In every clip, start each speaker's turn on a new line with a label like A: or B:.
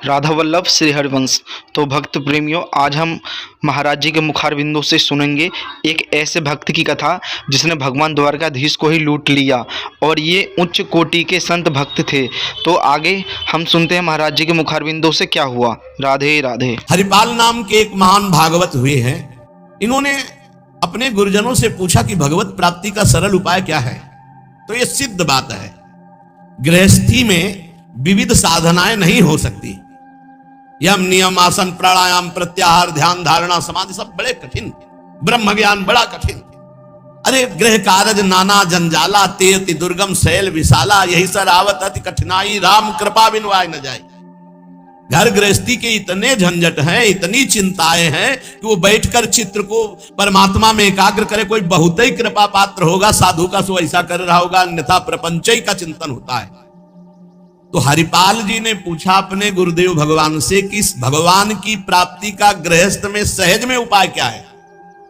A: राधा वल्लभ श्री हरिवंश। तो भक्त प्रेमियों, आज हम महाराज जी के मुखारबिंदों से सुनेंगे एक ऐसे भक्त की कथा जिसने भगवान द्वारकाधीश को ही लूट लिया और ये उच्च कोटि के संत भक्त थे। तो आगे हम सुनते हैं महाराज जी के मुखारबिंदों से क्या हुआ। राधे राधे।
B: हरिपाल नाम के एक महान भागवत हुए हैं। इन्होंने अपने गुरुजनों से पूछा कि भगवत प्राप्ति का सरल उपाय क्या है। तो ये सिद्ध बात है, गृहस्थी में विविध साधनाएं नहीं हो सकती। यम नियम आसन प्राणायाम प्रत्याहार ध्यान धारणा समाधि सब बड़े कठिन, ब्रह्म ज्ञान बड़ा कठिन। अरे गृह कारज नाना जंजाला ते अति दुर्गम शैल विशाला, यही सर आवत अति कठिनाई राम कृपा बिनु आए न जाए। घर गृहस्थी के इतने झंझट हैं, इतनी चिंताएं हैं कि वो बैठकर चित्र को परमात्मा में एकाग्र करे। कोई बहुत ही कृपा पात्र होगा साधु का, सो ऐसा कर रहा होगा, अन्यथा प्रपंच का चिंतन होता है। तो हरिपाल जी ने पूछा अपने गुरुदेव भगवान से कि इस भगवान की प्राप्ति का गृहस्थ में सहज में उपाय क्या है।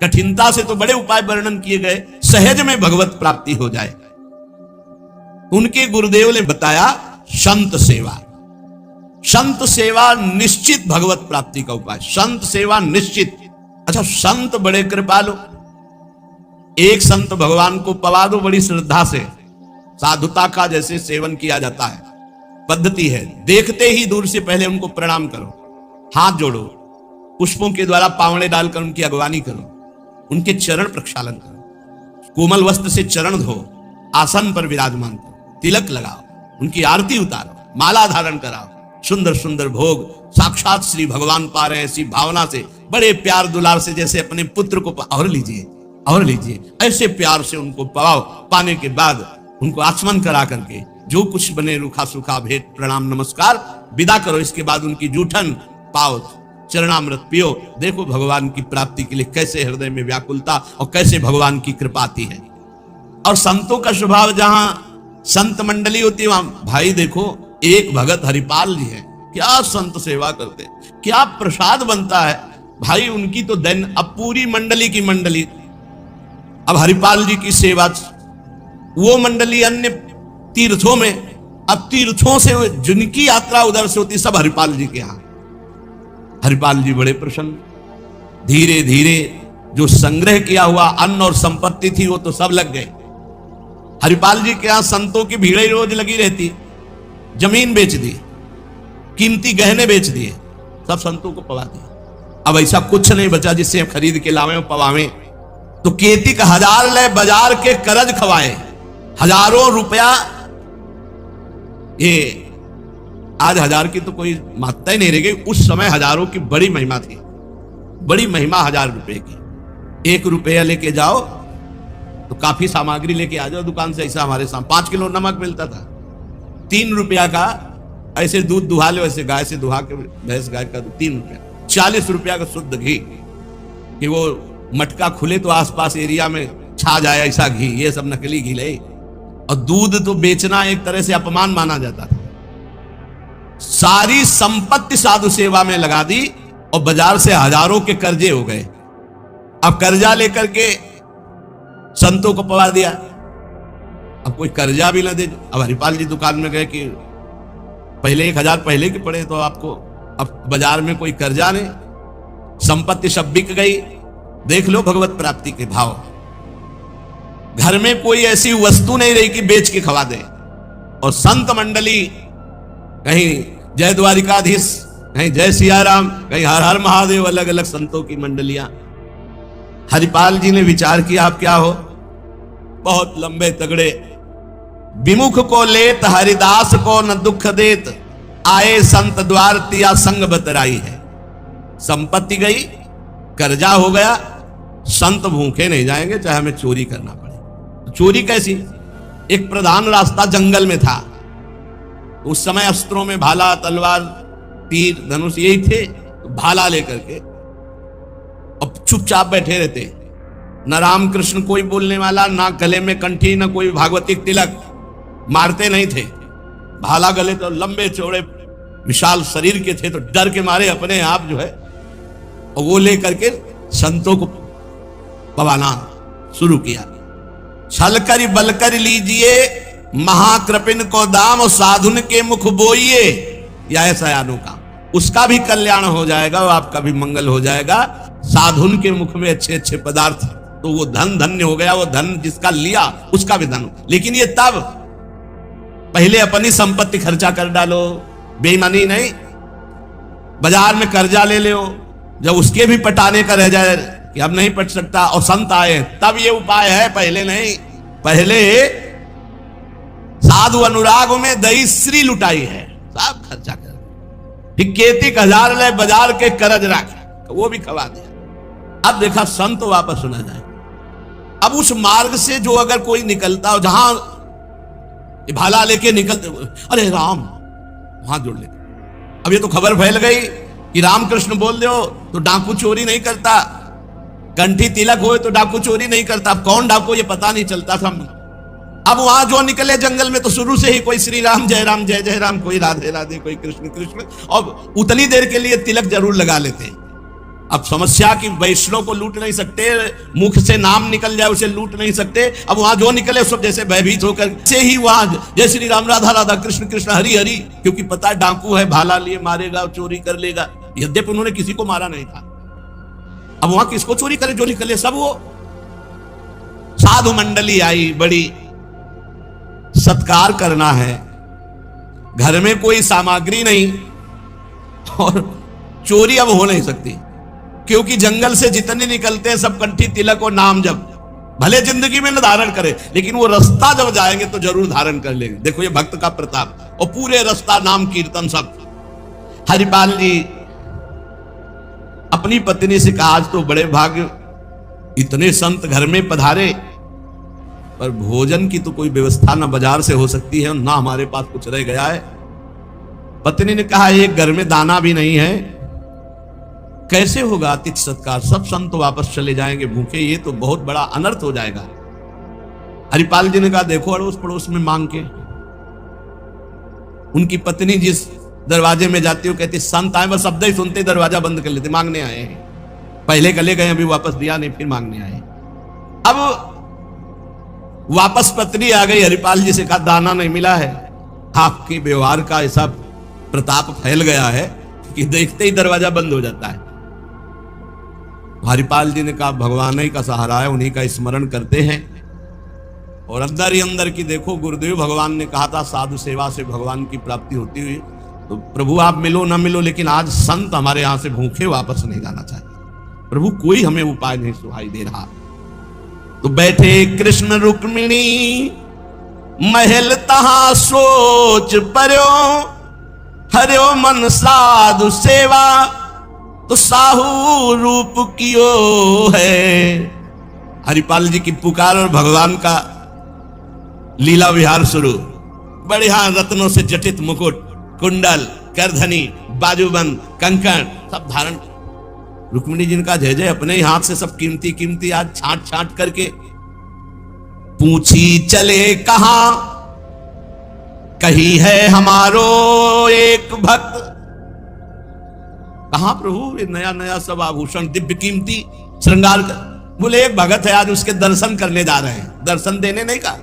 B: कठिनता से तो बड़े उपाय वर्णन किए गए, सहज में भगवत प्राप्ति हो जाए। उनके गुरुदेव ने बताया संत सेवा। संत सेवा निश्चित भगवत प्राप्ति का उपाय, संत सेवा निश्चित। अच्छा, संत बड़े कृपालु। एक संत भगवान को पवा दो बड़ी श्रद्धा से, साधुता का जैसे सेवन किया जाता है, पद्धति है। देखते ही दूर से पहले उनको प्रणाम करो, हाथ जोड़ो, पुष्पों के द्वारा पावड़े डालकर उनकी अगवानी करो, उनके चरण प्रक्षालन करो, कोमल वस्त्र से चरण धो, आसन पर विराजमान करो, तिलक लगाओ, उनकी आरती उतारो, माला धारण कराओ, सुंदर सुंदर भोग साक्षात श्री भगवान पा रहे हैं ऐसी भावना से, बड़े प्यार दुलार से, जैसे अपने पुत्र को और लीजिए और लीजिए, ऐसे प्यार से उनको पाओ। पाने के बाद उनको आचमन करा करके जो कुछ बने रूखा सूखा भेंट प्रणाम नमस्कार विदा करो। इसके बाद उनकी जूठन पाओ, चरणामृत पियो। देखो भगवान की प्राप्ति के लिए कैसे हृदय में व्याकुलता और कैसे भगवान की कृपा आती है। और संतों का स्वभाव, जहां संत मंडली होती है वहां भाई देखो, एक भगत हरिपाल जी है, क्या संत सेवा करते, क्या प्रसाद बनता है भाई उनकी तो दिन। अब पूरी मंडली की मंडली, अब हरिपाल जी की सेवा, वो मंडली अन्य तीर्थों में, अब तीर्थों से जिनकी यात्रा उधर से होती सब हरिपाल जी के यहां। हरिपाल जी बड़े प्रसन्न। धीरे धीरे जो संग्रह किया हुआ अन्न और संपत्ति थी वो तो सब लग गए। हरिपाल जी के यहां संतों की भीड़ ही रोज लगी रहती। जमीन बेच दी, कीमती गहने बेच दिए, सब संतों को पवा दिए। अब ऐसा कुछ नहीं बचा जिससे खरीद के लावे पवावे। तो केती का 1000 ले बाजार के करज खवाए, हजारों रुपया। ये आज 1000 की तो कोई मात्रा ही नहीं रह गई, उस समय हजारों की बड़ी महिमा थी, बड़ी महिमा 1000 रुपए की। 1 रुपया लेके जाओ तो काफी सामग्री लेके आ जाओ दुकान से। ऐसा हमारे सामने 5 किलो नमक मिलता था, 3 रुपया का ऐसे दूध दुहा लो, ऐसे गाय से दुहा के, भैंस गाय का 3 रुपया, 40 रुपया का शुद्ध घी, कि वो मटका खुले तो आसपास एरिया में छा जाए ऐसा घी। ये सब नकली घी ले। और दूध तो बेचना एक तरह से अपमान माना जाता था। सारी संपत्ति साधु सेवा में लगा दी और बाजार से हजारों के कर्जे हो गए। अब कर्जा लेकर के संतों को पवा दिया। अब कोई कर्जा भी ना दे। अब हरिपाल जी दुकान में गए कि पहले 1000 पहले के पड़े तो आपको, अब बाजार में कोई कर्जा नहीं, संपत्ति सब बिक गई। देख लो भगवत प्राप्ति के भाव। घर में कोई ऐसी वस्तु नहीं रही कि बेच के खवा दे। और संत मंडली, कहीं जय द्वारिकाधीश, कहीं जय सिया राम, कहीं हर हर महादेव, अलग अलग संतों की मंडलियां। हरिपाल जी ने विचार किया आप क्या हो, बहुत लंबे तगड़े। विमुख को लेत हरिदास को न दुख देत, आए संत द्वार तिया संग बतराई है। संपत्ति गई, कर्जा हो गया, संत भूखे नहीं जाएंगे चाहे हमें चोरी करना पड़े। चोरी कैसी, एक प्रधान रास्ता जंगल में था। उस समय अस्त्रों में भाला तलवार तीर धनुष यही थे। तो भाला लेकर के अब चुपचाप बैठे रहते, न राम कृष्ण कोई बोलने वाला, ना गले में कंठी, न कोई भागवती तिलक, मारते नहीं थे। भाला गले तो लंबे चौड़े विशाल शरीर के थे, तो डर के मारे अपने आप जो है और वो लेकर के संतों को पवाना शुरू किया। छल कर बल कर लीजिए महाकृपिन को दाम, साधुन के मुख बोइए, या ऐसा का उसका भी कल्याण हो जाएगा और आपका भी मंगल हो जाएगा। साधुन के मुख में अच्छे अच्छे पदार्थ, तो वो धन धन्य हो गया, वो धन जिसका लिया उसका भी धन। लेकिन ये तब पहले अपनी संपत्ति खर्चा कर डालो, बेईमानी नहीं, बाजार में कर्जा ले लो, जब उसके भी पटाने का रह जाए कि अब नहीं पट सकता और संत आए तब ये उपाय है, पहले नहीं। पहले साधु अनुराग में दही श्री लुटाई है, सब खर्चा कर, फिर 31,000 ले बाजार के करज राखे, वो भी खवा दिया। अब देखा संत वापस सुना जाए। अब उस मार्ग से जो अगर कोई निकलता हो, जहां भाला लेके निकलते, अरे राम, वहां जुड़ लेते। अब ये तो खबर फैल गई कि रामकृष्ण बोल दो तो डाकू चोरी नहीं करता, कंठी तिलक हो तो डाकू चोरी नहीं करता। अब कौन डाकू ये पता नहीं चलता था। अब वहां जो निकले जंगल में तो शुरू से ही कोई श्री राम जय जय राम, कोई राधे राधे, कोई कृष्ण कृष्ण, और उतनी देर के लिए तिलक जरूर लगा लेते। अब समस्या कि वैष्णव को लूट नहीं सकते, मुख से नाम निकल जाए उसे लूट नहीं सकते। अब वहां जो निकले सब जैसे भयभीत होकर से ही वहां जय श्री राम राधा राधा कृष्ण कृष्ण हरि हरि, क्योंकि पता है डाकू है, भाला लिए मारेगा, चोरी कर लेगा। यद्यपि उन्होंने किसी को मारा नहीं था। अब वहां किसको चोरी करे, जो निकले सब वो। साधु मंडली आई, बड़ी सत्कार करना है, घर में कोई सामग्री नहीं और चोरी अब हो नहीं सकती, क्योंकि जंगल से जितने निकलते हैं सब कंठी तिलक और नाम जब, भले जिंदगी में न धारण करे लेकिन वो रास्ता जब जाएंगे तो जरूर धारण कर लेंगे। देखो ये भक्त का प्रताप, और पूरे रास्ता नाम कीर्तन सब। हरिपाल जी अपनी पत्नी से कहा, आज तो बड़े भाग्य, इतने संत घर में पधारे, पर भोजन की तो कोई व्यवस्था ना बाजार से हो सकती है, ना हमारे पास कुछ रह गया है। पत्नी ने कहा, एक घर में दाना भी नहीं है, कैसे होगा अतिथि सत्कार, सब संत वापस चले जाएंगे भूखे, ये तो बहुत बड़ा अनर्थ हो जाएगा। हरिपाल जी ने कहा, देखो अड़ोस पड़ोस में मांग के। उनकी पत्नी जिस दरवाजे में जाती हो कहती, संत आए, बस शब्द ही सुनते दरवाजा बंद कर लेते, मांगने आए हैं। पहले गले गए, अभी वापस दिया नहीं, फिर मांगने आए। अब वापस पत्नी आ गई, हरिपाल जी से कहा, दाना नहीं मिला है। आपके व्यवहार का ऐसा प्रताप फैल गया है कि देखते ही दरवाजा बंद हो जाता है। हरिपाल जी ने कहा, भगवान ही का सहारा है, उन्हीं का स्मरण करते हैं। और अंदर ही अंदर की देखो, गुरुदेव भगवान ने कहा था साधु सेवा से भगवान की प्राप्ति होती हुई, तो प्रभु आप मिलो ना मिलो, लेकिन आज संत हमारे यहां से भूखे वापस नहीं जाना चाहिए। प्रभु कोई हमें उपाय नहीं सुनाई दे रहा। तो बैठे कृष्ण रुक्मिणी महल तहां सोच पर्यो, हरियो मन साधु सेवा तो साहू रूप कियो है। हरिपाल जी की पुकार और भगवान का लीला विहार शुरू। बढ़िया रत्नों से जटित मुकुट, कुंडल, करधनी, बाजूबंद, कंकण सब धारण। रुक्मिणी जी का जय जय, अपने ही हाथ से सब कीमती कीमती आज छांट छांट करके। पूछी चले कहां, कही है हमारो एक भक्त। कहां प्रभु, ये नया नया सब आभूषण दिव्य कीमती श्रृंगार कर। बोले एक भगत है, आज उसके दर्शन करने जा रहे हैं। दर्शन देने नहीं कहा,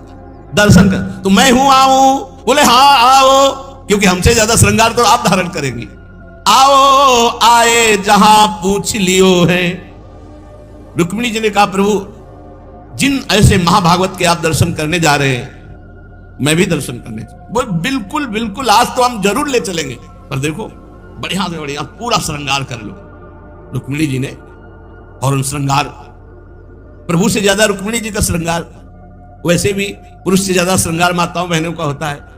B: दर्शन कर। तो मैं हूं, आऊं? बोले हाँ आओ, क्योंकि हमसे ज्यादा श्रृंगार तो आप धारण करेंगे। आओ आए जहां पूछ लियो है। रुक्मिणी जी ने कहा, प्रभु जिन ऐसे महाभागवत के आप दर्शन करने जा रहे हैं, मैं भी दर्शन करने। बोल बिल्कुल बिल्कुल, आज तो हम जरूर ले चलेंगे, पर देखो बढ़िया से बढ़िया पूरा श्रृंगार कर लो। रुक्मिणी जी ने, और उन श्रृंगार, प्रभु से ज्यादा रुक्मिणी जी का श्रृंगार, वैसे भी पुरुष से ज्यादा श्रृंगार माताओं बहनों का होता है।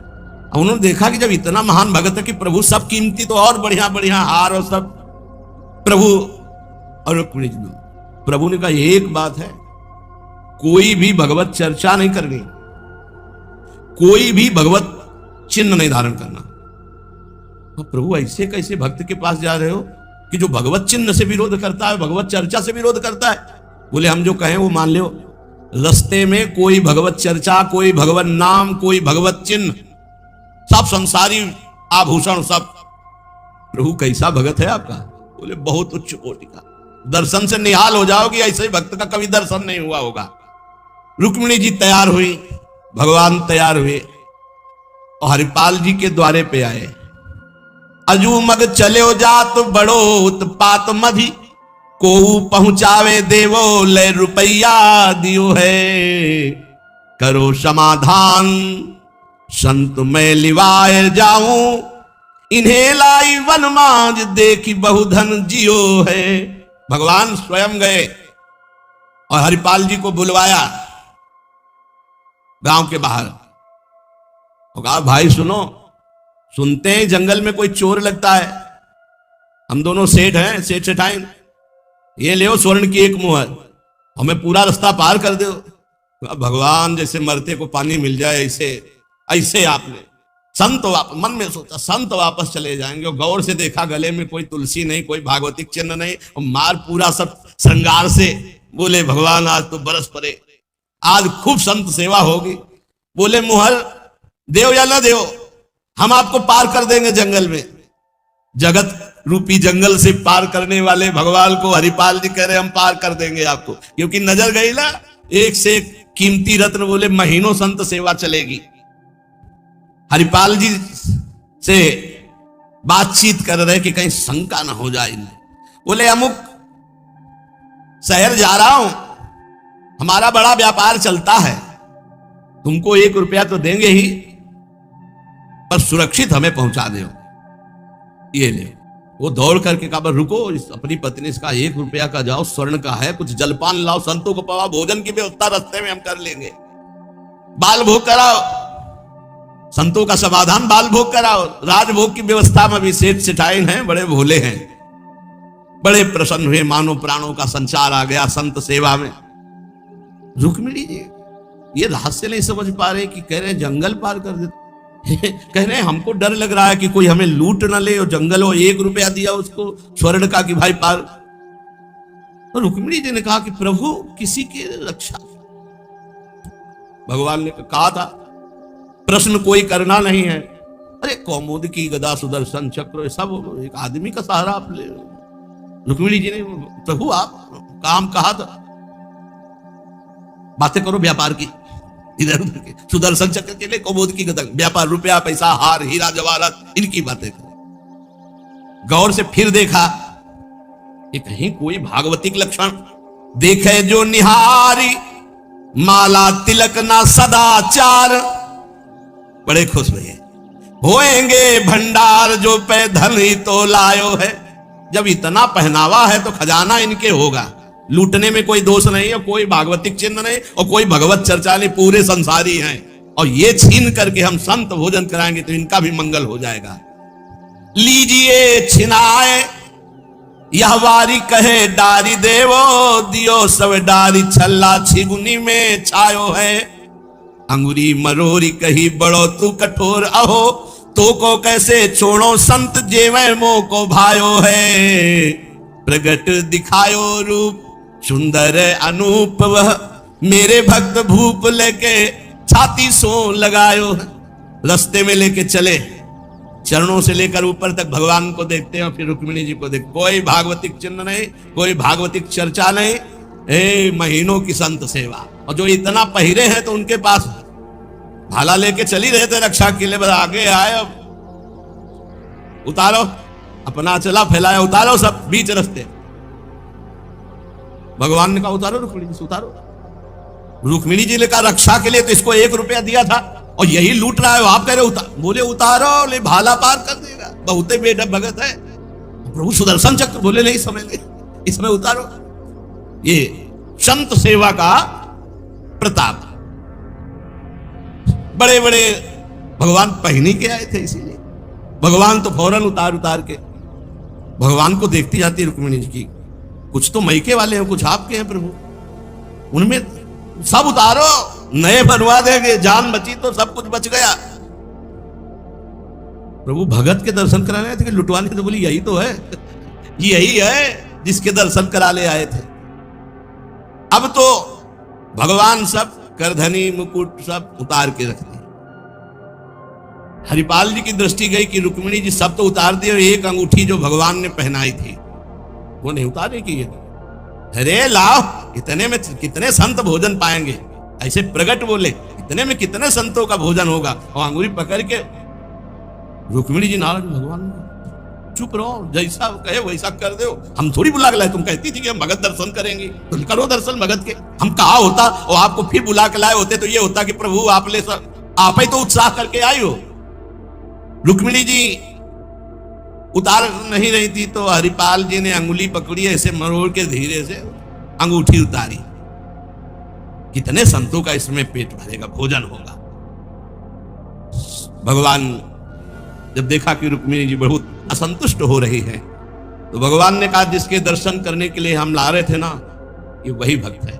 B: उन्होंने देखा कि जब इतना महान भगत है कि प्रभु सब कीमती, तो और बढ़िया बढ़िया हार और सब प्रभु। और रुक्मिणी जी, प्रभु ने कहा एक बात है, कोई भी भगवत चर्चा नहीं करनी, कोई भी भगवत चिन्ह नहीं धारण करना। तो प्रभु ऐसे कैसे भक्त के पास जा रहे हो कि जो भगवत चिन्ह से विरोध करता है, भगवत चर्चा से विरोध करता है? बोले हम जो कहें वो मान लो। रास्ते में कोई भगवत चर्चा, कोई भगवत नाम, कोई भगवत चिन्ह, सब संसारी आभूषण सब। प्रभु कैसा भगत है आपका? बोले बहुत उच्च कोटि का, दर्शन से निहाल हो जाओगी, ऐसे ही भक्त का कभी दर्शन नहीं हुआ होगा। रुक्मिणी जी तैयार हुई, भगवान तैयार हुए और हरिपाल जी के द्वारे पे आए। अजू मग चलो जात बड़ो उत्पात मधि, को पहुंचावे देवो ले रुपया दियो है। करो समाधान संत मैं लिवाए जाऊं, इन्हें लाई वनमाज देखी बहुधन जियो है। भगवान स्वयं गए और हरिपाल जी को बुलवाया गांव के बाहर और कहा भाई सुनो, सुनते हैं जंगल में कोई चोर लगता है, हम दोनों सेठ हैं, सेठ सेठाइन, ये ले स्वर्ण की एक मुहर, हमें पूरा रास्ता पार कर दो। भगवान जैसे मरते को पानी मिल जाए ऐसे ऐसे आपने संत मन में सोचा संत वापस चले जाएंगे और गौर से देखा गले में कोई तुलसी नहीं, कोई भागवतिक चिन्ह नहीं और मार पूरा सब श्रृंगार से। बोले भगवान आज तो बरस पड़े, आज खूब संत सेवा होगी। बोले मुहर देव या ना देव, हम आपको पार कर देंगे जंगल में। जगत रूपी जंगल से पार करने वाले भगवान को हरिपाल जी कह रहे हम पार कर देंगे आपको, क्योंकि नजर गई ना एक से एक कीमती रत्न। बोले महीनों संत सेवा चलेगी। हरिपाल जी से बातचीत कर रहे कि कहीं शंका ना हो जाए। बोले अमुक शहर जा रहा हूं, हमारा बड़ा व्यापार चलता है, तुमको 1 रुपया तो देंगे ही, पर सुरक्षित हमें पहुंचा दो। ये ले। वो दौड़ करके कहा रुको, अपनी पत्नी से कहा 1 रुपया का जाओ, स्वर्ण का है, कुछ जलपान लाओ, संतों को पवा, भोजन की व्यवस्था रास्ते में हम कर लेंगे, बाल भोग कराओ, संतों का समाधान बाल भोग कराओ। राजभोग की व्यवस्था में भी सेठ सेठाइन हैं, बड़े भोले हैं, बड़े प्रसन्न हुए, मानो प्राणों का संचार आ गया संत सेवा में। रुक्मिणी जी ये रहस्य नहीं समझ पा रहे कि कह रहे जंगल पार कर देते, कह रहे हमको डर लग रहा है कि कोई हमें लूट ना ले, और जंगल हो 1 रुपया दिया उसको स्वर्ण का कि भाई पार। तो रुक्मिणी जी ने कहा कि प्रभु किसी की रक्षा। भगवान ने कहा था प्रश्न कोई करना नहीं है। अरे कौमुद की गदा सुदर्शन चक्र सब एक आदमी का सहारा आप ले। रुक्मिणी जी ने प्रभु आप काम कहा था, बातें करो व्यापार की, इधर उधर के सुदर्शन चक्र के लिए कौमुद की गदा, व्यापार, रुपया पैसा, हार हीरा जवाहरात, इनकी बातें करो। गौर से फिर देखा कि कहीं कोई भागवतिक लक्षण देखे जो निहारी, माला तिलक ना सदाचार। बड़े खुश हुए, होएंगे भंडार जो पे धन ही तो लायो है। जब इतना पहनावा है तो खजाना इनके होगा, लूटने में कोई दोष नहीं है, कोई भागवतिक चिन्ह नहीं और कोई भगवत चर्चा नहीं, पूरे संसारी हैं। और ये छीन करके हम संत भोजन कराएंगे तो इनका भी मंगल हो जाएगा। लीजिए छिनाए यह वारी कहे डारी देवो, दियो सब डारी छल्ला छिगुनी में छायो है। अंगुरी मरोरी कही बड़ो तू कठोर अहो, तो को कैसे छोड़ो संत जेवे मोह को भायो है। प्रगट दिखायो रूप सुंदर अनूप, वह मेरे भक्त भूप लेके छाती सो लगायो। रास्ते में लेके चले, चरणों से लेकर ऊपर तक भगवान को देखते हैं, फिर रुक्मिणी जी को देख, कोई भागवतिक चिन्ह नहीं, कोई भागवतिक चर्चा नहीं, महीनों की संत सेवा। और जो इतना पहिरे हैं तो उनके पास भाला लेके चली रहे थे रक्षा के लिए, बस आगे आए, अब उतारो, अपना चला फैलाया, उतारो सब बीच रास्ते। भगवान ने कहा उतारो रुक्मिणी जी से, उतारो। रुक्मिणी जी ने कहा रक्षा के लिए तो इसको 1 रुपया दिया था और यही लूट रहा है, आप कह रहे उतार। बोले उतारो, ले भाला पार कर देगा, बहुते बेटा भगत है। प्रभु सुदर्शन चक्र, बोले नहीं समय नहीं, इसमें उतारो। ये संत सेवा का प्रताप। बड़े बड़े भगवान पहनी के आए थे, इसीलिए भगवान तो फौरन उतार के भगवान को देखती जाती रुक्मिणी जी की, कुछ तो मैके वाले हैं, कुछ आपके हैं प्रभु, उनमें सब उतारो, नए बनवा देंगे, जान बची तो सब कुछ बच गया। प्रभु भगत के दर्शन कराने आए थे कि लुटवाने? तो बोली यही तो है, यही है जिसके दर्शन करा ले आए थे। अब तो भगवान सब करधनी मुकुट सब उतार के रख दिए। हरिपाल जी की दृष्टि गई कि रुक्मिणी जी सब तो उतार दिए, एक अंगूठी जो भगवान ने पहनाई थी वो नहीं उतारे की। अरे लाओ, इतने में कितने संत भोजन पाएंगे, ऐसे प्रगट बोले, इतने में कितने संतों का भोजन होगा। और अंगूठी पकड़ के रुक्मिणी जी नाराज, भगवान चुप रहो, जैसा कहे वैसा कर दो, हम थोड़ी बुला के लाए। तुम कहती थी कि हम भगत दर्शन करेंगे, तुम करो दर्शन भगत के। हम कहा होता और आपको फिर बुला के लाए होते तो ये होता कि प्रभु आप ले सब, आप ही तो उत्साह करके आई हो। रुक्मिणी जी उतार नहीं रही थी तो हरिपाल जी ने अंगुली पकड़ी, ऐसे मरोड़ के धीरे से अंगूठी उतारी। कितने संतों का इसमें पेट भरेगा, भोजन होगा। भगवान जब देखा कि रुक्मिणी जी बहुत असंतुष्ट हो रही है तो भगवान ने कहा जिसके दर्शन करने के लिए हम ला रहे थे ना, ये वही भक्त है,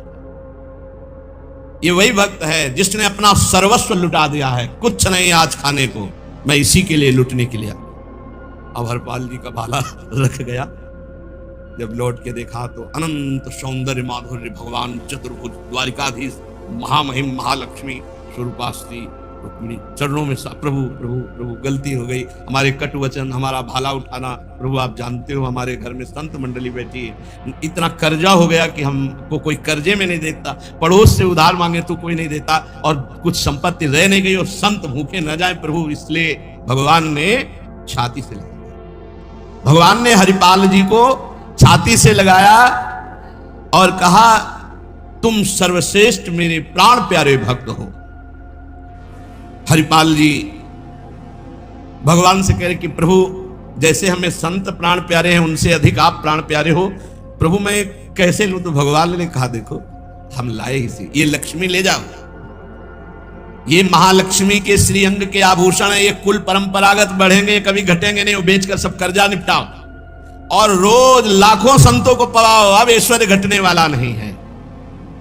B: ये वही भक्त है जिसने अपना सर्वस्व लुटा दिया है। कुछ नहीं आज खाने को, मैं इसी के लिए लुटने के लिए। अब हरपाल जी का भाला रख गया। जब लौट के देखा तो अनंत सौंदर्य माधुर्य भगवान चतुर्भुज द्वारिकाधीश महामहिम महालक्ष्मी स्वरूपास्त्री रुक्मिणी चरणों में सा प्रभु प्रभु प्रभु गलती हो गई, हमारे कटु वचन, हमारा भाला उठाना। प्रभु आप जानते हो हमारे घर में संत मंडली बैठी है, इतना कर्जा हो गया कि हमको कोई कर्जे में नहीं देता, पड़ोस से उधार मांगे तो कोई नहीं देता, और कुछ संपत्ति रह नहीं गई और संत भूखे न जाए प्रभु। इसलिए भगवान ने छाती से लगाया, भगवान ने हरिपाल जी को छाती से लगाया और कहा तुम सर्वश्रेष्ठ मेरे प्राण प्यारे भक्त हो। हरिपाल जी भगवान से कह रहे कि प्रभु जैसे हमें संत प्राण प्यारे हैं उनसे अधिक आप प्राण प्यारे हो, प्रभु मैं कैसे लूं? तो भगवान ने कहा देखो हम लाए ही से, ये लक्ष्मी ले जाओ, ये महालक्ष्मी के श्रीअंग के आभूषण है, ये कुल परंपरागत बढ़ेंगे कभी घटेंगे नहीं, वो बेचकर सब कर्जा निपटाओ और रोज लाखों संतों को पवाओ, अब ऐश्वर्य घटने वाला नहीं है।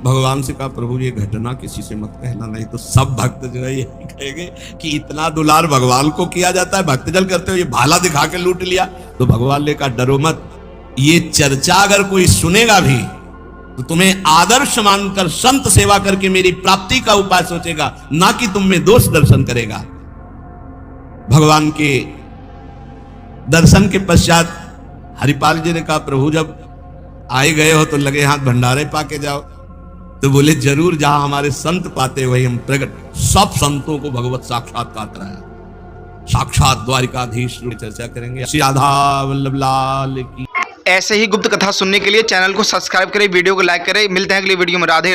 B: भगवान से कहा प्रभु ये घटना किसी से मत कहना, नहीं तो सब भक्त जो है यही कहेंगे कि इतना दुलार भगवान को किया जाता है, भक्तजन करते हो, ये भाला दिखा के लूट लिया। तो भगवान ने कहा डरो मत, ये चर्चा अगर कोई सुनेगा भी तो तुम्हें आदर्श मानकर संत सेवा करके मेरी प्राप्ति का उपाय सोचेगा, ना कि तुम में दोष दर्शन करेगा। भगवान के दर्शन के पश्चात हरिपाल जी ने कहा प्रभु जब आए गए हो तो लगे हाथ भंडारे पाके जाओ। तो बोले जरूर, जहां हमारे संत पाते वही हम प्रकट। सब संतों को भगवत साक्षात्कार कराया, साक्षात द्वारिकाधीश चर्चा करेंगे। श्री राधा वल्लभ लाल की।
A: ऐसे ही गुप्त कथा सुनने के लिए चैनल को सब्सक्राइब करें, वीडियो को लाइक करें। मिलते हैं अगली वीडियो में। राधे राधे।